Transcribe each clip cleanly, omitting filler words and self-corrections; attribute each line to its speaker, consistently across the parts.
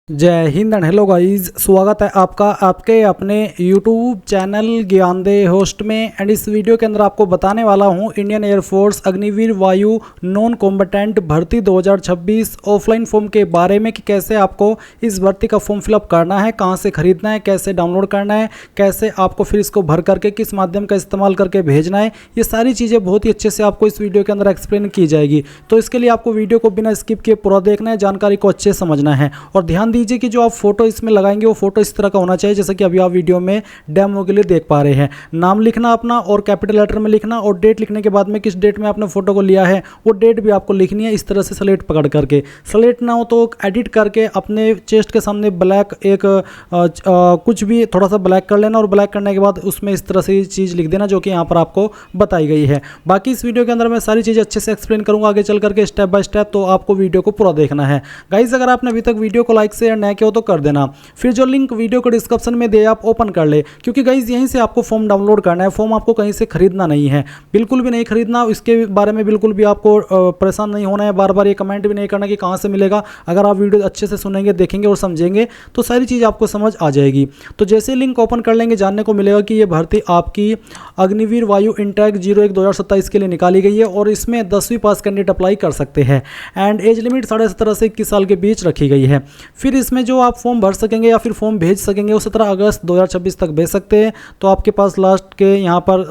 Speaker 1: जय Hind and hello guys, स्वागत है आपका आपके अपने यूट्यूब चैनल ज्ञानदे होस्ट में। एंड इस वीडियो के अंदर आपको बताने वाला हूं इंडियन एयरफोर्स अग्निवीर वायु नॉन कॉम्बेटेंट भर्ती 2026 ऑफलाइन फॉर्म के बारे में कि कैसे आपको इस भर्ती का फॉर्म फिलअप करना है, कहां से खरीदना है, कैसे डाउनलोड करना है, कैसे आपको फिर इसको भर करके किस माध्यम का इस्तेमाल करके भेजना है। ये सारी चीज़ें बहुत ही अच्छे से आपको इस वीडियो के अंदर एक्सप्लेन की जाएगी। तो इसके लिए आपको वीडियो को बिना स्किप किए पूरा देखना है, जानकारी को अच्छे से समझना है। और ध्यान दीजिए कि जो आप फोटो इसमें लगाएंगे वो फोटो इस तरह का होना चाहिए जैसे कि अभी आप वीडियो में डेमो के लिए देख पा रहे हैं। नाम लिखना अपना और कैपिटल लेटर में लिखना, और डेट लिखने के बाद में किस डेट में आपने फोटो को लिया है वो डेट भी आपको लिखनी है। इस तरह से स्लेट पकड़ करके, स्लेट ना हो तो एडिट करके अपने चेस्ट के सामने ब्लैक एक कुछ भी थोड़ा सा ब्लैक कर लेना, और ब्लैक करने के बाद उसमें इस तरह से चीज़ लिख देना जो कि यहाँ पर आपको बताई गई है। बाकी इस वीडियो के अंदर मैं सारी चीज़ें अच्छे से एक्सप्लेन करूँगा आगे चल करके स्टेप बाय स्टेप, तो आपको वीडियो को पूरा देखना है। गाइज अगर आपने अभी तक वीडियो को लाइक शेयर न किया हो तो कर देना, फिर जो लिंक वीडियो को डिस्क्रिप्शन में दे आप ओपन कर ले, क्योंकि गाइज यहीं से आपको फॉर्म डाउनलोड करना है। फॉर्म आपको कहीं से खरीदना नहीं है, बिल्कुल भी नहीं खरीदना। इसके बारे में बिल्कुल भी आपको परेशान नहीं होना है, बार बार ये कमेंट भी नहीं करना कि कहाँ से मिलेगा। अगर आप वीडियो अच्छे से सुनेंगे, देखेंगे और समझेंगे तो सारी चीज़ आपको समझ आ जाएगी। तो जैसे लिंक ओपन कर लेंगे जानने को मिलेगा कि ये भर्ती आपकी अग्निवीर वायु इंटेक 01/2027 के लिए निकाली गई है, और इसमें 10वीं पास कैंडिडेट अप्लाई कर सकते हैं। एंड एज लिमिट 17.5 से 21 साल के बीच रखी गई है। फिर इसमें जो आप फॉर्म भर सकेंगे या फिर फॉर्म भेज सकेंगे वो 17 अगस्त 2026 तक भेज सकते हैं। तो आपके पास लास्ट के यहाँ पर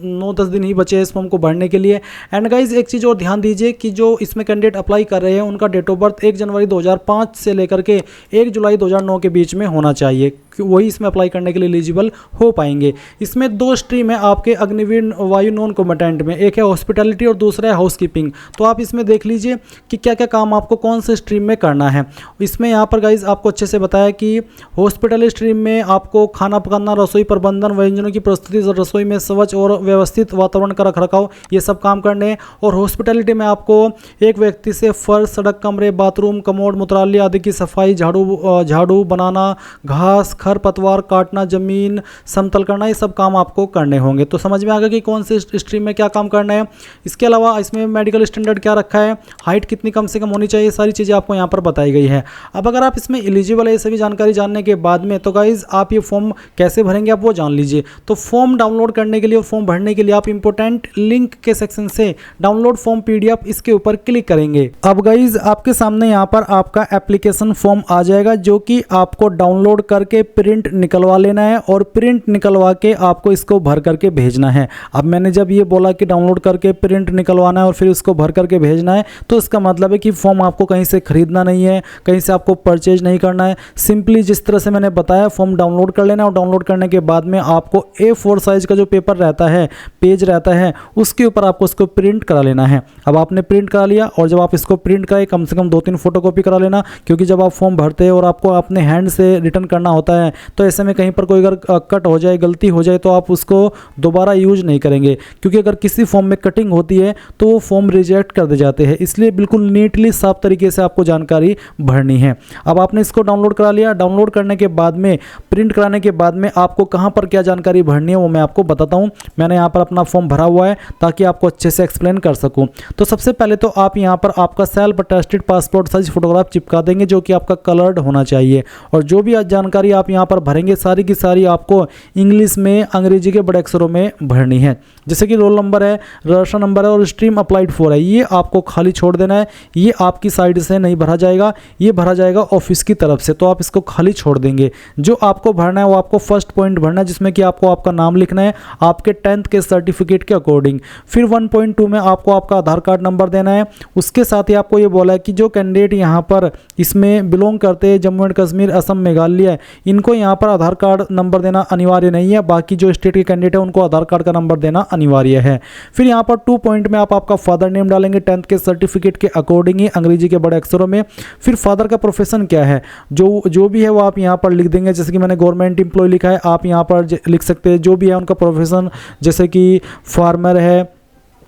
Speaker 1: 9-10 दिन ही बचे हैं इस फॉर्म को भरने के लिए। एंड गाइज एक चीज़ और ध्यान दीजिए कि जो इसमें कैंडिडेट अप्लाई कर रहे हैं उनका डेट ऑफ बर्थ 1 जनवरी 2005 से लेकर के 1 जुलाई 2009 के बीच में होना चाहिए, वही इसमें अप्लाई करने के लिए एलिजिबल हो पाएंगे। इसमें 2 स्ट्रीम है आपके अग्निवीर वायु नॉन कॉम्बेटेंट में, एक है हॉस्पिटैलिटी और दूसरा है हाउसकीपिंग। तो आप इसमें देख लीजिए कि क्या क्या काम आपको कौन से स्ट्रीम में करना है। इसमें यहाँ पर गाइज आपको अच्छे से बताया कि हॉस्पिटल स्ट्रीम में आपको खाना पकाना, रसोई प्रबंधन, व्यंजनों की प्रस्तुति, रसोई में स्वच्छ और व्यवस्थित वातावरण का रखरखाव, ये सब काम करने हैं। और हॉस्पिटैलिटी में आपको एक व्यक्ति से फर्श, सड़क, कमरे, बाथरूम, कमोड, मूत्रालय आदि की सफाई, झाड़ू बनाना, घास खरपतवार काटना, जमीन समतल करना, ये सब काम आपको करने होंगे। तो समझ में आ गया कि कौन से स्ट्रीम में क्या काम करना है। इसके अलावा इसमें मेडिकल स्टैंडर्ड क्या रखा है, हाइट कितनी कम से कम होनी चाहिए, सारी चीज़ें आपको यहाँ पर बताई गई है। अब अगर आप इसमें एलिजिबल है ये सभी जानकारी जानने के बाद में, तो गाइज आप ये फॉर्म कैसे भरेंगे आप वो जान लीजिए। तो फॉर्म डाउनलोड करने के लिए और फॉर्म भरने के लिए आप इंपॉर्टेंट लिंक के सेक्शन से डाउनलोड फॉर्म PDF इसके ऊपर क्लिक करेंगे। अब गाइज आपके सामने यहाँ पर आपका एप्लीकेशन फॉर्म आ जाएगा जो कि आपको डाउनलोड करके प्रिंट निकलवा लेना है, और प्रिंट निकलवा के आपको इसको भर करके भेजना है। अब मैंने जब ये बोला कि डाउनलोड करके प्रिंट निकलवाना है और फिर इसको भर करके भेजना है, तो इसका मतलब है कि फॉर्म आपको कहीं से खरीदना नहीं है, कहीं से आपको परचेज नहीं करना है। सिंपली जिस तरह से मैंने बताया फॉर्म डाउनलोड कर लेना है, और डाउनलोड करने के बाद में आपको A4 साइज का जो पेपर रहता है, पेज रहता है, उसके ऊपर आपको इसको प्रिंट करा लेना है। अब आपने प्रिंट करा लिया, और जब आप इसको प्रिंट कराए कम से कम 2-3 फोटोकॉपी करा लेना, क्योंकि जब आप फॉर्म भरते हैं और आपको अपने हैंड से रिटर्न करना होता है तो ऐसे में कहीं पर कोई अगर कट हो जाए, गलती हो जाए, तो आप उसको दोबारा यूज नहीं करेंगे, क्योंकि अगर किसी फॉर्म में कटिंग होती है तो वो फॉर्म रिजेक्ट कर दे जाते हैं। इसलिए बिल्कुल नीटली साफ तरीके से आपको जानकारी भरनी है। अब आपने इसको डाउनलोड करा लिया, डाउनलोड करने के बाद में प्रिंट कराने के बाद में आपको कहां पर क्या जानकारी भरनी है वो मैं आपको बताता हूं। मैंने यहां पर अपना फॉर्म भरा हुआ है ताकि आपको अच्छे से एक्सप्लेन कर सकूं। तो सबसे पहले तो आप यहां पर आपका self attested passport size photograph चिपका देंगे जो कि आपका कलर्ड होना चाहिए। और जो भी जानकारी आप यहां पर भरेंगे सारी की सारी आपको इंग्लिश में, अंग्रेजी के बड़े अक्षरों में भरनी है। जैसे कि रोल नंबर है, रजिस्ट्रेशन नंबर है और स्ट्रीम अप्लाइड फॉर है, ये आपको खाली छोड़ देना है। ये आपकी साइड से नहीं भरा जाएगा, ये भरा जाएगा ऑफिस की तरफ से, तो आप इसको खाली छोड़ देंगे। जो आपको भरना है वो आपको फर्स्ट पॉइंट भरना है जिसमें कि आपको आपका नाम लिखना है आपके 10th के सर्टिफिकेट के अकॉर्डिंग। फिर 1.2 में आपको आपका आधार कार्ड नंबर देना है। उसके साथ ही आपको ये बोला है कि जो कैंडिडेट यहाँ पर इसमें बिलोंग करते हैं, जम्मू एंड कश्मीर, असम, मेघालय, इनको यहाँ पर आधार कार्ड नंबर देना अनिवार्य नहीं है। बाकी जो स्टेट के कैंडिडेट है उनको आधार कार्ड का नंबर देना अनिवार्य है। फिर यहाँ पर 2 पॉइंट में आप आपका फादर नेम डालेंगे 10th के सर्टिफिकेट के अकॉर्डिंग ही, अंग्रेजी के बड़े अक्षरों में। फिर फादर का प्रोफेशन क्या है, जो भी है वो आप यहाँ पर लिख देंगे। जैसे कि मैंने गवर्नमेंट एम्प्लॉय लिखा है, आप यहाँ पर लिख सकते हैं जो भी है उनका प्रोफेशन, जैसे कि फार्मर है,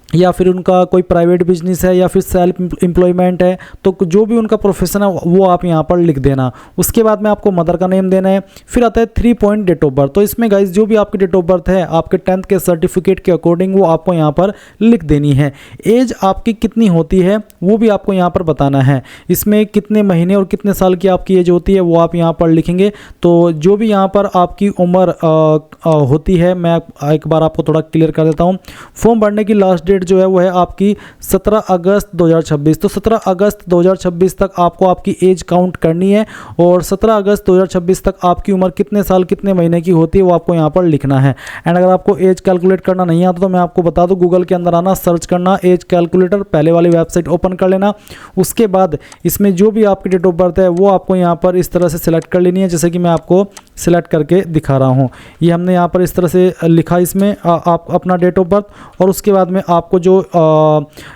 Speaker 1: या फिर उनका कोई प्राइवेट बिजनेस है या फिर सेल्फ एम्प्लॉयमेंट है, तो जो भी उनका प्रोफेशन है वो आप यहाँ पर लिख देना। उसके बाद में आपको मदर का नेम देना है। फिर आता है 3 पॉइंट डेट ऑफ बर्थ। तो इसमें गाइज जो भी आपकी डेट ऑफ बर्थ है आपके 10th के सर्टिफिकेट के अकॉर्डिंग वो आपको यहाँ पर लिख देनी है। एज आपकी कितनी होती है वो भी आपको यहाँ पर बताना है। इसमें कितने महीने और कितने साल की आपकी एज होती है वो आप यहाँ पर लिखेंगे। तो जो भी यहाँ पर आपकी उम्र होती है, मैं एक बार आपको थोड़ा क्लियर कर देता हूँ। फॉर्म भरने की लास्ट डेट जो है वो है आपकी 17 अगस्त 2026। तो 17 अगस्त 2026 तक आपको आपकी एज काउंट करनी है और 17 अगस्त 2026 तक आपकी उम्र कितने साल कितने महीने की होती है वो आपको यहाँ पर लिखना है। एंड अगर आपको एज कैलकुलेट करना नहीं आता तो मैं आपको बता दूं, गूगल के अंदर आना, सर्च करना एज कैलकुलेटर, पहले वाली वेबसाइट ओपन कर लेना। उसके बाद इसमें जो भी आपकी डेट ऑफ बर्थ है वो आपको यहाँ पर इस तरह से सिलेक्ट कर लेनी है, जैसे कि मैं आपको सिलेक्ट करके दिखा रहा हूँ। ये हमने यहाँ पर इस तरह से लिखा इसमें आप अपना डेट ऑफ बर्थ, और उसके बाद में आपको जो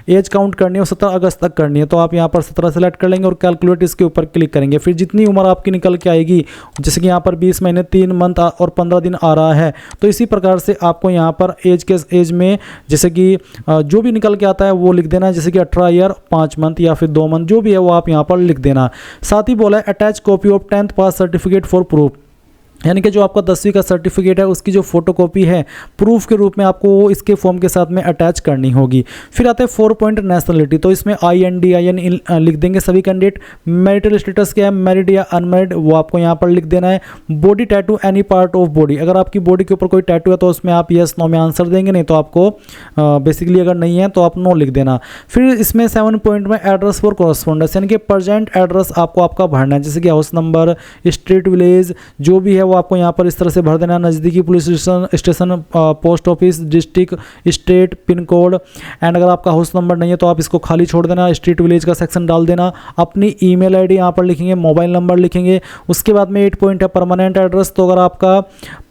Speaker 1: एज काउंट करनी है वो 17 अगस्त तक करनी है। तो आप यहाँ पर 17 सेलेक्ट कर लेंगे और कैलकुलेट इसके ऊपर क्लिक करेंगे। फिर जितनी उम्र आपकी निकल के आएगी, जैसे कि यहाँ पर 20 महीने 3 मंथ और 15 दिन आ रहा है, तो इसी प्रकार से आपको यहाँ पर एज में जैसे कि जो भी निकल के आता है वो लिख देना है, जैसे कि 18 ईयर 5 मंथ या फिर 2 मंथ जो भी है वो आप यहाँ पर लिख देना। साथ ही बोला है attach copy of 10th pass certificate for proof, यानी कि जो आपका 10वीं का सर्टिफिकेट है उसकी जो फोटोकॉपी है प्रूफ के रूप में आपको वो इसके फॉर्म के साथ में अटैच करनी होगी। फिर आता है 4 पॉइंट नेशनलिटी। तो इसमें IND लिख देंगे सभी कैंडिडेट। मैरिटल स्टेटस क्या है, मैरिड या अनमैरिड, वो आपको यहाँ पर लिख देना है। Body tattoo any part of body, अगर आपकी बॉडी के ऊपर कोई टैटू है तो उसमें आप यस नो में आंसर देंगे, नहीं तो आपको बेसिकली अगर नहीं है तो आप नो लिख देना। फिर इसमें 7 पॉइंट में एड्रेस फॉर कॉरस्पॉन्डेंस, यानी कि प्रेजेंट एड्रेस आपको आपका भरना है, जैसे कि हाउस नंबर, स्ट्रीट, विलेज जो भी है वो आपको यहाँ पर इस तरह से भर देना। नज़दीकी police station, post office, district, state, pin code. And अगर आपका हाउस नंबर नहीं है तो आप इसको खाली छोड़ देना, स्ट्रीट विलेज का सेक्शन डाल देना। अपनी ईमेल आईडी यहाँ पर लिखेंगे, मोबाइल नंबर लिखेंगे। उसके बाद में 8 पॉइंट है परमानेंट एड्रेस। तो अगर आपका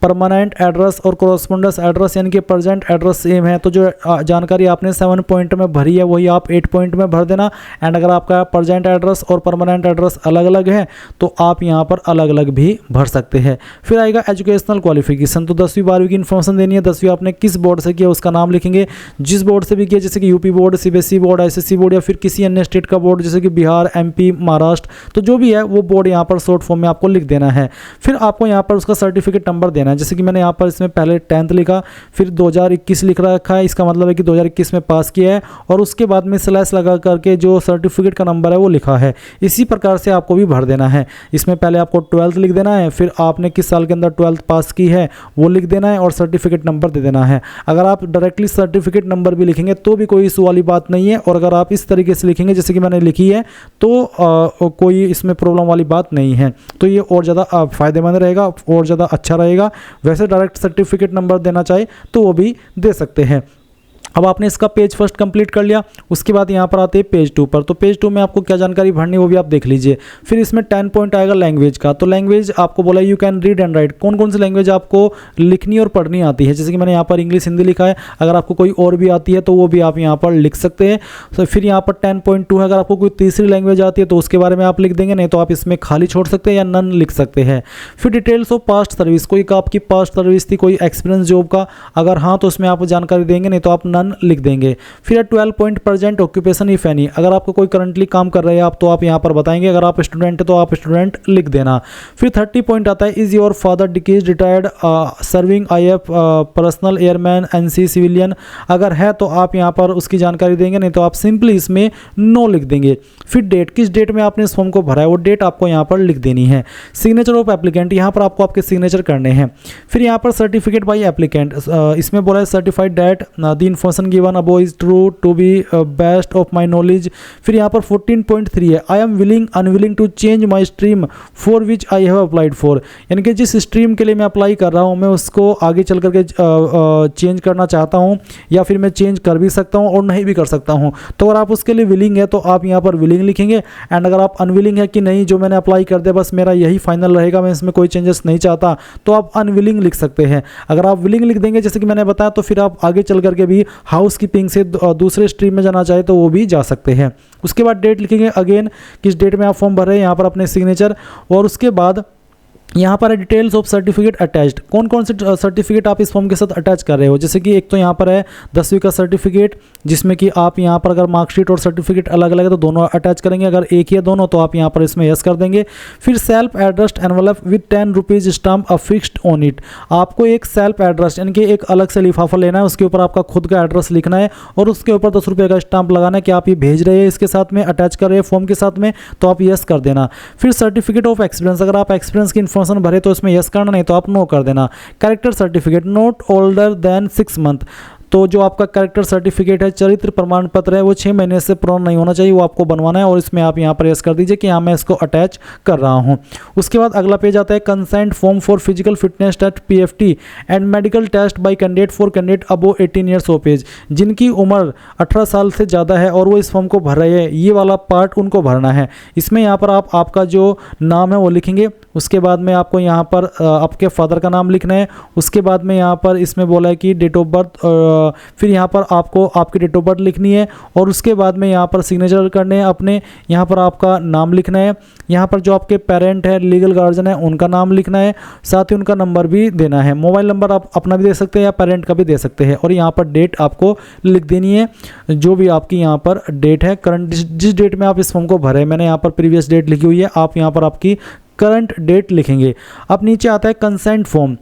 Speaker 1: परमानेंट एड्रेस और कॉरस्पॉन्डेंस एड्रेस यानी कि प्रेजेंट एड्रेस सेम है तो जो जानकारी आपने 7 पॉइंट में भरी है वही आप 8 पॉइंट में भर देना। एंड अगर आपका प्रेजेंट एड्रेस और परमानेंट एड्रेस अलग अलग है तो आप यहाँ पर अलग अलग भी भर सकते हैं। फिर आएगा एजुकेशनल क्वालिफिकेशन। तो 10वीं 12वीं की इन्फॉर्मेशन देनी है। 10वीं आपने किस बोर्ड से किया उसका नाम लिखेंगे, जिस बोर्ड से भी किया, जैसे कि UP board, CBSE board, SSC board या फिर किसी अन्य स्टेट का बोर्ड जैसे कि बिहार, MP, महाराष्ट्र, तो जो भी है वो बोर्ड यहाँ पर शॉर्ट फॉर्म में आपको लिख देना है। फिर आपको यहाँ पर उसका सर्टिफिकेट नंबर देना है, जैसे कि मैंने यहाँ पर इसमें पहले 10th लिखा, फिर 2021 लिख रखा है, इसका मतलब है कि 2021 में पास किया है, और उसके बाद में स्लैश लगा करके जो सर्टिफिकेट का नंबर है वो लिखा है। इसी प्रकार से आपको भी भर देना है। इसमें पहले आपको 12th लिख देना है, फिर आपने किस साल के अंदर 12th पास की है वो लिख देना है और सर्टिफिकेट नंबर दे देना है। अगर आप डायरेक्टली सर्टिफिकेट नंबर भी लिखेंगे तो भी कोई इशू वाली बात नहीं है, और अगर आप इस तरीके से लिखेंगे जैसे कि मैंने लिखी है तो कोई इसमें प्रॉब्लम वाली बात नहीं है। तो ये और ज़्यादा फ़ायदेमंद रहेगा, और ज़्यादा अच्छा रहेगा। वैसे डायरेक्ट सर्टिफिकेट नंबर देना चाहे तो वो भी दे सकते हैं। अब आपने इसका पेज फर्स्ट कंप्लीट कर लिया, उसके बाद यहाँ पर आते हैं पेज 2 पर। तो पेज 2 में आपको क्या जानकारी भरनी है वो भी आप देख लीजिए। फिर इसमें 10 पॉइंट आएगा लैंग्वेज का। तो लैंग्वेज आपको बोला you can read and right, कौन कौन सी लैंग्वेज आपको लिखनी और पढ़नी आती है, जैसे कि मैंने यहाँ पर इंग्लिश, हिंदी लिखा है। अगर आपको कोई और भी आती है तो वो भी आप यहाँ पर लिख सकते हैं। तो फिर यहाँ पर 10.2 है, अगर आपको कोई तीसरी लैंग्वेज आती है तो उसके बारे में आप लिख देंगे, नहीं तो आप इसमें खाली छोड़ सकते हैं या नन लिख सकते हैं। फिर डिटेल्स ऑफ पास्ट सर्विस, कोई आपकी पास्ट सर्विस थी, कोई एक्सपीरियंस जॉब का, अगर हाँ तो उसमें आप जानकारी देंगे, नहीं तो आप नन लिख देंगे। फिर 12 point present occupation if any, अगर आपको कोई करंटली काम कर रहे हैं आप तो आप यहाँ पर बताएंगे, अगर आप स्टूडेंट है तो आप स्टूडेंट लिख देना। फिर 30 पॉइंट आता है is your father decays retired serving IF personal airman NC civilian, अगर है तो आप यहाँ पर उसकी जानकारी देंगे, नहीं तो आप सिंपली इसमें नो लिख देंगे। फिर डेट, किस डेट में आपने इस फॉर्म को भरा है वो डेट आपको यहाँ पर लिख देनी है। सिग्नेचर ऑफ एप्लीकेंट, यहाँ पर आपको आपके सिग्नेचर करने हैं। फिर यहाँ पर सर्टिफिकेट बाई एप्लीकेंट, इसमें बोला है certified that the information given above is true to be best of my knowledge. फिर यहाँ पर 14.3 है I am willing unwilling to change my stream for which I have applied for, यानी कि जिस स्ट्रीम के लिए मैं अप्लाई कर रहा हूँ मैं उसको आगे चल करके चेंज करना चाहता हूँ, या फिर मैं चेंज कर भी सकता हूँ और नहीं भी कर सकता हूँ। तो अगर आप उसके लिए विलिंग है तो आप यहाँ पर विलिंग लिखेंगे। एंड अगर आप अनविलिंग है कि नहीं जो मैंने अप्लाई कर दिया बस मेरा यही फाइनल रहेगा, मैं इसमें कोई चेंजेस नहीं चाहता, तो आप अनविलिंग लिख सकते हैं। अगर आप विलिंग लिख देंगे जैसे कि मैंने बताया तो फिर आप आगे चल करके भी हाउस कीपिंग से दूसरे स्ट्रीम में जाना चाहे तो वो भी जा सकते हैं। उसके बाद डेट लिखेंगे, अगेन किस डेट में आप फॉर्म भर रहे हैं, यहाँ पर अपने सिग्नेचर, और उसके बाद यहाँ पर है डिटेल्स ऑफ सर्टिफिकेट अटैच्ड, कौन कौन से सर्टिफिकेट आप इस फॉर्म के साथ अटैच कर रहे हो। जैसे कि एक तो यहाँ पर है 10वीं का सर्टिफिकेट, जिसमें कि आप यहाँ पर अगर मार्कशीट और सर्टिफिकेट अलग अलग है तो दोनों अटैच करेंगे, अगर एक ही है दोनों तो आप यहाँ पर इसमें यस कर देंगे। फिर self addressed envelope with 10 rupees stamp affixed on it, आपको एक सेल्फ एड्रेस यानी कि एक अलग से लिफाफा लेना है, उसके ऊपर आपका खुद का एड्रेस लिखना है और उसके ऊपर 10 रुपये का स्टाम्प लगाना है कि आप ये भेज रहे हैं इसके साथ में, अटैच कर रहे हैं फॉर्म के साथ में, तो आप यस कर देना। फिर सर्टिफिकेट ऑफ एक्सपीरियंस, अगर आप एक्सपीरियंस की इन्फॉर्मेशन भरे तो इसमें यस करना, नहीं तो आप नो कर देना। Character certificate not older than 6 month, तो जो आपका कैरेक्टर सर्टिफिकेट है, चरित्र प्रमाण पत्र है, वो 6 महीने से पुराना नहीं होना चाहिए, वो आपको बनवाना है और इसमें आप यहाँ पर यस कर दीजिए कि हाँ मैं इसको अटैच कर रहा हूँ। उसके बाद अगला पेज आता है consent form for physical fitness test PFT and medical test by candidate for candidate above 18 years of age, जिनकी उम्र 18 साल से ज़्यादा है और वो इस फॉर्म को भर रहे हैं, ये वाला पार्ट उनको भरना है। इसमें यहाँ पर आप आपका जो नाम है वो लिखेंगे, उसके बाद में आपको यहाँ पर आपके फादर का नाम लिखना है, उसके बाद में यहाँ पर इसमें बोला है कि डेट ऑफ बर्थ, फिर यहाँ पर आपको आपकी डेट ऑफ बर्थ लिखनी है और उसके बाद में यहाँ पर सिग्नेचर करने हैं अपने, यहाँ पर आपका नाम लिखना है, यहाँ पर जो आपके पेरेंट है लीगल गार्जियन है उनका नाम लिखना है, साथ ही उनका नंबर भी देना है। मोबाइल नंबर आप अपना भी दे सकते हैं या पेरेंट का भी दे सकते हैं और यहाँ पर डेट आपको लिख देनी है, जो भी आपकी यहाँ पर डेट है करंट, जिस डेट में आप इस फॉर्म को भरे, मैंने यहाँ पर प्रीवियस डेट लिखी हुई है, आप यहाँ पर आपकी करंट डेट लिखेंगे। अब नीचे आता है कंसेंट फॉर्म,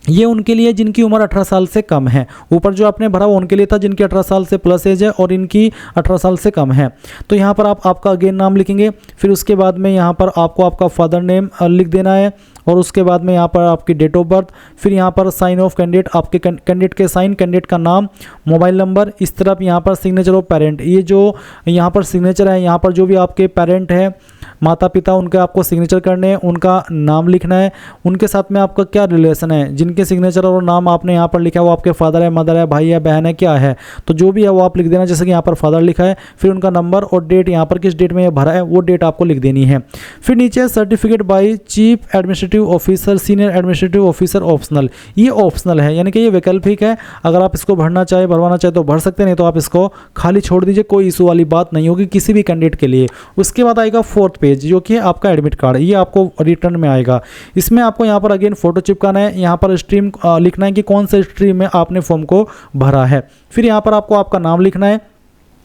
Speaker 1: ये उनके लिए जिनकी उम्र 18 साल से कम है, ऊपर जो आपने भरा वो उनके लिए था जिनकी 18 साल से प्लस एज है और इनकी 18 साल से कम है। तो यहाँ पर आप आपका अगेन नाम लिखेंगे, फिर उसके बाद में यहाँ पर आपको आपका फादर नेम लिख देना है और उसके बाद में यहाँ पर आपकी डेट ऑफ बर्थ, फिर यहाँ पर साइन ऑफ कैंडिडेट, आपके कैंडिडेट के साइन, कैंडिडेट का नाम, मोबाइल नंबर, इस तरफ यहाँ पर सिग्नेचर ऑफ पेरेंट, ये जो यहाँ पर सिग्नेचर है, यहाँ पर जो भी आपके पेरेंट है माता पिता उनके आपको सिग्नेचर करने हैं, उनका नाम लिखना है, उनके साथ में आपका क्या रिलेशन है, जिनके सिग्नेचर और नाम आपने यहाँ पर लिखा है वो आपके फादर है, मदर है, भाई है, बहन है, क्या है, तो जो भी है वो आप लिख देना। जैसे कि यहाँ पर फादर लिखा है, फिर उनका नंबर और डेट, यहाँ पर किस डेट में ये भरा है वो डेट आपको लिख देनी है। फिर नीचे certificate by chief administrative officer, senior administrative officer optional, ये ऑप्शनल है यानी कि ये वैकल्पिक है, अगर आप इसको भरना चाहे भरवाना चाहे तो भर सकते हैं, नहीं तो आप इसको खाली छोड़ दीजिए, कोई इशू वाली बात नहीं होगी किसी भी कैंडिडेट के लिए। उसके बाद आएगा 4th पेज जो कि आपका एडमिट कार्ड, ये आपको रिटर्न में आएगा। इसमें आपको यहाँ पर अगेन फोटो चिपकाना है, यहाँ पर स्ट्रीम लिखना है कि कौन सा स्ट्रीम में आपने फॉर्म को भरा है, फिर यहाँ पर आपको आपका नाम लिखना है,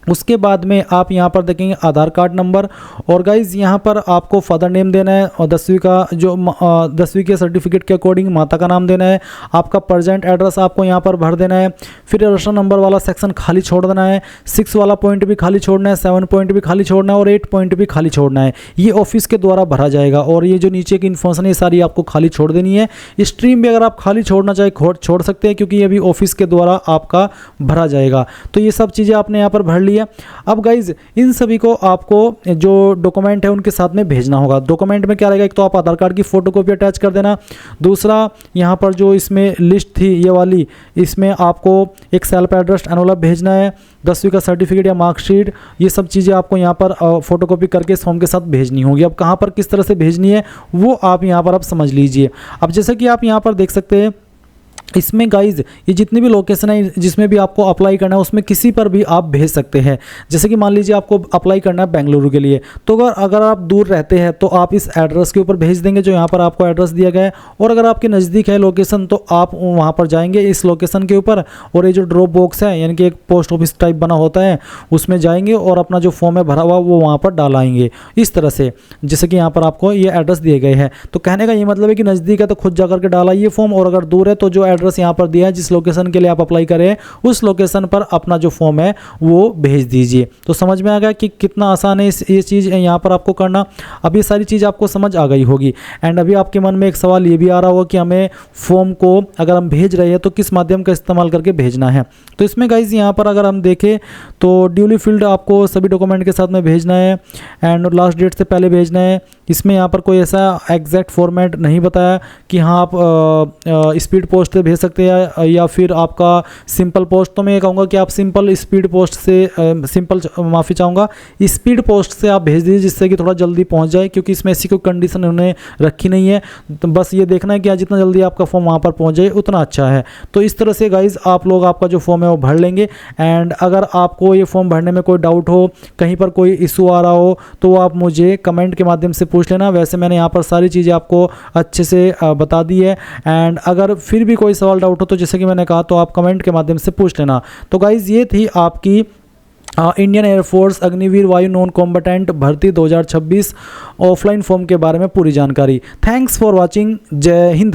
Speaker 1: उसके बाद में आप यहाँ पर देखेंगे आधार कार्ड नंबर और गाइज यहाँ पर आपको फादर नेम देना है और 10वीं का जो 10वीं के सर्टिफिकेट के अकॉर्डिंग माता का नाम देना है, आपका प्रेजेंट एड्रेस आपको यहाँ पर भर देना है, फिर रजिस्टर नंबर वाला सेक्शन खाली छोड़ देना है, 6 वाला पॉइंट भी खाली छोड़ना है, 7 पॉइंट भी खाली छोड़ना है और 8 पॉइंट भी खाली छोड़ना है, ये ऑफिस के द्वारा भरा जाएगा और ये जो नीचे की इन्फॉर्मेशन है सारी आपको खाली छोड़ देनी है। स्ट्रीम भी अगर आप खाली छोड़ना चाहे छोड़ सकते हैं क्योंकि ये भी ऑफिस के द्वारा आपका भरा जाएगा। तो ये सब चीज़ें आपने यहाँ पर भर ली। अब गाइज इन सभी को आपको जो डॉक्यूमेंट है उनके साथ में भेजना होगा। डॉक्यूमेंट में क्या रहेगा, एक तो आप आधार कार्ड की फोटोकॉपी अटैच कर देना, दूसरा यहाँ पर जो इसमें लिस्ट थी ये वाली, इसमें आपको एक सेल्फ एड्रेस्ड एनवलप भेजना है, 10वीं का सर्टिफिकेट या मार्कशीट, ये सब चीज़ें आपको यहाँ पर फोटोकॉपी करके इस फॉर्म के साथ भेजनी होगी। अब कहाँ पर किस तरह से भेजनी है वो आप यहाँ पर आप समझ लीजिए। अब जैसे कि आप यहाँ पर देख सकते हैं इसमें गाइज ये जितनी भी लोकेशन है जिसमें भी आपको अप्लाई करना है उसमें किसी पर भी आप भेज सकते हैं। जैसे कि मान लीजिए आपको अप्लाई करना है बेंगलुरु के लिए, तो अगर आप दूर रहते हैं तो आप इस एड्रेस के ऊपर भेज देंगे जो यहाँ पर आपको एड्रेस दिया गया है, और अगर आपके नज़दीक है लोकेशन तो आप वहाँ पर जाएंगे इस लोकेशन के ऊपर और ये जो ड्रॉप बॉक्स है यानी कि एक पोस्ट ऑफिस टाइप बना होता है उसमें जाएंगे और अपना जो फॉर्म है भरा हुआ वो वहाँ पर डालाएंगे इस तरह से, जैसे कि यहाँ पर आपको ये एड्रेस दिए गए हैं। तो कहने का ये मतलब है कि नज़दीक है तो खुद जा करके डाला ये फॉर्म, और अगर दूर है तो जो एड्रेस यहाँ पर दिया है जिस लोकेशन के लिए आप अप्लाई करें उस लोकेशन पर अपना जो फॉर्म है वो भेज दीजिए। तो समझ में आ गया कि कितना आसान है ये चीज़ यहाँ पर आपको करना। अब ये सारी चीज़ आपको समझ आ गई होगी। एंड अभी आपके मन में एक सवाल ये भी आ रहा होगा कि हमें फॉर्म को अगर हम भेज रहे हैं तो किस माध्यम का इस्तेमाल करके भेजना है। तो इसमें गाइज यहाँ पर अगर हम देखें तो ड्यूली फिल्ड आपको सभी डॉक्यूमेंट के साथ में भेजना है एंड लास्ट डेट से पहले भेजना है। इसमें यहाँ पर कोई ऐसा एग्जैक्ट फॉर्मेट नहीं बताया कि हाँ आप स्पीड पोस्ट से भेज सकते हैं, या फिर आपका सिंपल पोस्ट। तो मैं ये कहूँगा कि आप सिंपल स्पीड पोस्ट से स्पीड पोस्ट से आप भेज दीजिए, जिससे कि थोड़ा जल्दी पहुंच जाए, क्योंकि इसमें ऐसी कोई कंडीशन उन्होंने रखी नहीं है। तो बस ये देखना है कि जितना जल्दी आपका फॉर्म वहाँ पर पहुँच जाए उतना अच्छा है। तो इस तरह से गाइज आप लोग आपका जो फॉर्म है वो भर लेंगे। एंड अगर आपको ये फॉर्म भरने में कोई डाउट हो, कहीं पर कोई इशू आ रहा हो, तो आप मुझे कमेंट के माध्यम से पूछ लेना। वैसे मैंने यहाँ पर सारी चीज़ें आपको अच्छे से बता दी है। एंड अगर फिर भी कोई सवाल डाउट हो तो जैसे कि मैंने कहा, तो आप कमेंट के माध्यम से पूछ लेना। तो गाइज ये थी आपकी इंडियन एयरफोर्स अग्निवीर वायु नॉन कॉम्बटेंट भर्ती 2026 ऑफलाइन फॉर्म के बारे में पूरी जानकारी। Thanks for watching. जय हिंद।